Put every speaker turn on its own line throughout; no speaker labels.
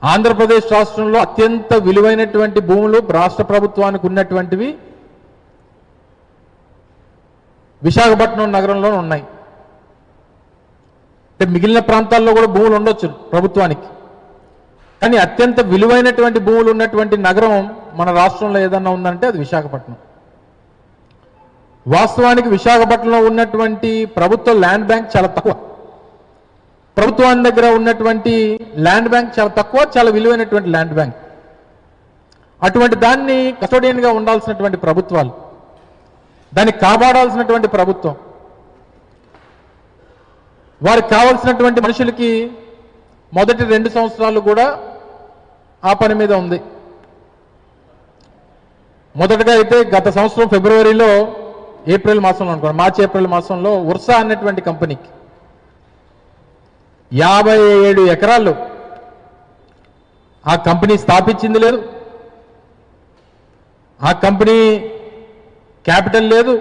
ఆంధ్రప్రదేశ్ రాష్ట్రంలో అత్యంత విలువైనటువంటి భూములు రాష్ట్ర ప్రభుత్వానికి ఉన్నటువంటివి విశాఖపట్నం నగరంలో ఉన్నాయి. అంటే మిగిలిన ప్రాంతాల్లో కూడా భూములు ఉండొచ్చు ప్రభుత్వానికి, కానీ అత్యంత విలువైనటువంటి భూములు ఉన్నటువంటి నగరం మన రాష్ట్రంలో ఏదన్నా ఉందంటే అది విశాఖపట్నం. వాస్తవానికి విశాఖపట్నంలో ఉన్నటువంటి ప్రభుత్వ ల్యాండ్ బ్యాంక్ చాలా తక్కువ. ప్రభుత్వాన్ని దగ్గర ఉన్నటువంటి ల్యాండ్ బ్యాంక్ చాలా తక్కువ, చాలా విలువైనటువంటి ల్యాండ్ బ్యాంక్. అటువంటి దాన్ని కస్టోడియన్గా ఉండాల్సినటువంటి ప్రభుత్వాలు, దాన్ని కాపాడాల్సినటువంటి ప్రభుత్వం, వారికి కావాల్సినటువంటి మనుషులకి మొదటి 2 సంవత్సరాలు కూడా ఆ పని మీద ఉంది. మొదటగా అయితే గత సంవత్సరం ఫిబ్రవరిలో ఏప్రిల్ మాసంలో అనుకోండి, మార్చి ఏప్రిల్ మాసంలో ఉర్సా అన్నటువంటి కంపెనీకి 57 ఎకరాలు ఆ కంపెనీ స్థాపించింది లేదు, ఆ కంపెనీ క్యాపిటల్ లేదు,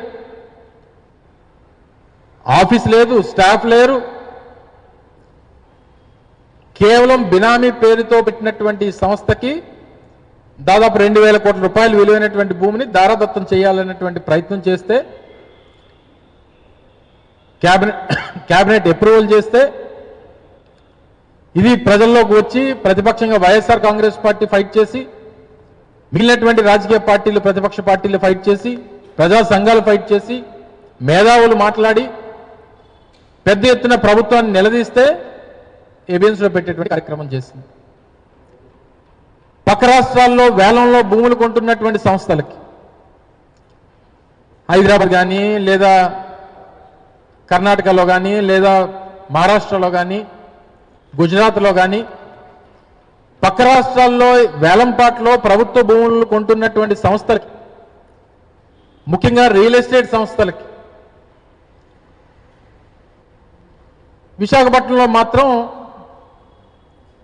ఆఫీస్ లేదు, స్టాఫ్ లేరు. కేవలం బినామీ పేరుతో పెట్టినటువంటి సంస్థకి దాదాపు 2,000 కోట్ల రూపాయలు విలువైనటువంటి భూమిని దారాదత్తం చేయాలనేటువంటి ప్రయత్నం చేస్తే క్యాబినెట్ అప్రూవల్ చేస్తే ఇది ప్రజల్లోకి వచ్చి ప్రతిపక్షంగా వైఎస్ఆర్ కాంగ్రెస్ పార్టీ ఫైట్ చేసి, మిగిలినటువంటి రాజకీయ పార్టీలు ప్రతిపక్ష పార్టీలు ఫైట్ చేసి, ప్రజా సంఘాలు ఫైట్ చేసి, మేధావులు మాట్లాడి పెద్ద ఎత్తున ప్రభుత్వాన్ని నిలదీస్తే ఎబియన్స్లో పెట్టేటువంటి కార్యక్రమం చేసింది. పక్క రాష్ట్రాల్లో వేలంలో భూములు కొంటున్నటువంటి సంస్థలకి హైదరాబాద్ కానీ లేదా కర్ణాటకలో కానీ లేదా మహారాష్ట్రలో కానీ గుజరాత్లో కానీ పక్క రాష్ట్రాల్లో వేలంపాట్లో ప్రభుత్వ భూములు కొంటున్నటువంటి సంస్థలకి, ముఖ్యంగా రియల్ ఎస్టేట్ సంస్థలకి విశాఖపట్నంలో మాత్రం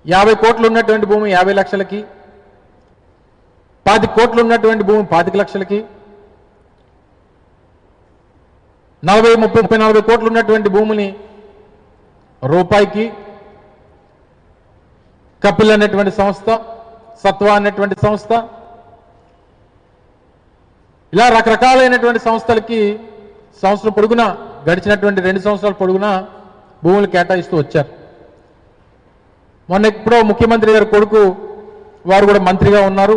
50 కోట్లు ఉన్నటువంటి భూమి 50 లక్షలకి, 10 కోట్లు ఉన్నటువంటి భూమి 25 లక్షలకి, 40, 30, 40 కోట్లు ఉన్నటువంటి భూమిని రూపాయికి కపిల్ అనేటువంటి సంస్థ, సత్వా అనేటువంటి సంస్థ, ఇలా రకరకాలైనటువంటి సంస్థలకి సంవత్సరం పొడుగునా గడిచినటువంటి 2 సంవత్సరాల పొడుగునా భూములు కేటాయిస్తూ వచ్చారు. మొన్న ఎప్పుడో ముఖ్యమంత్రి గారి కొడుకు వారు కూడా మంత్రిగా ఉన్నారు.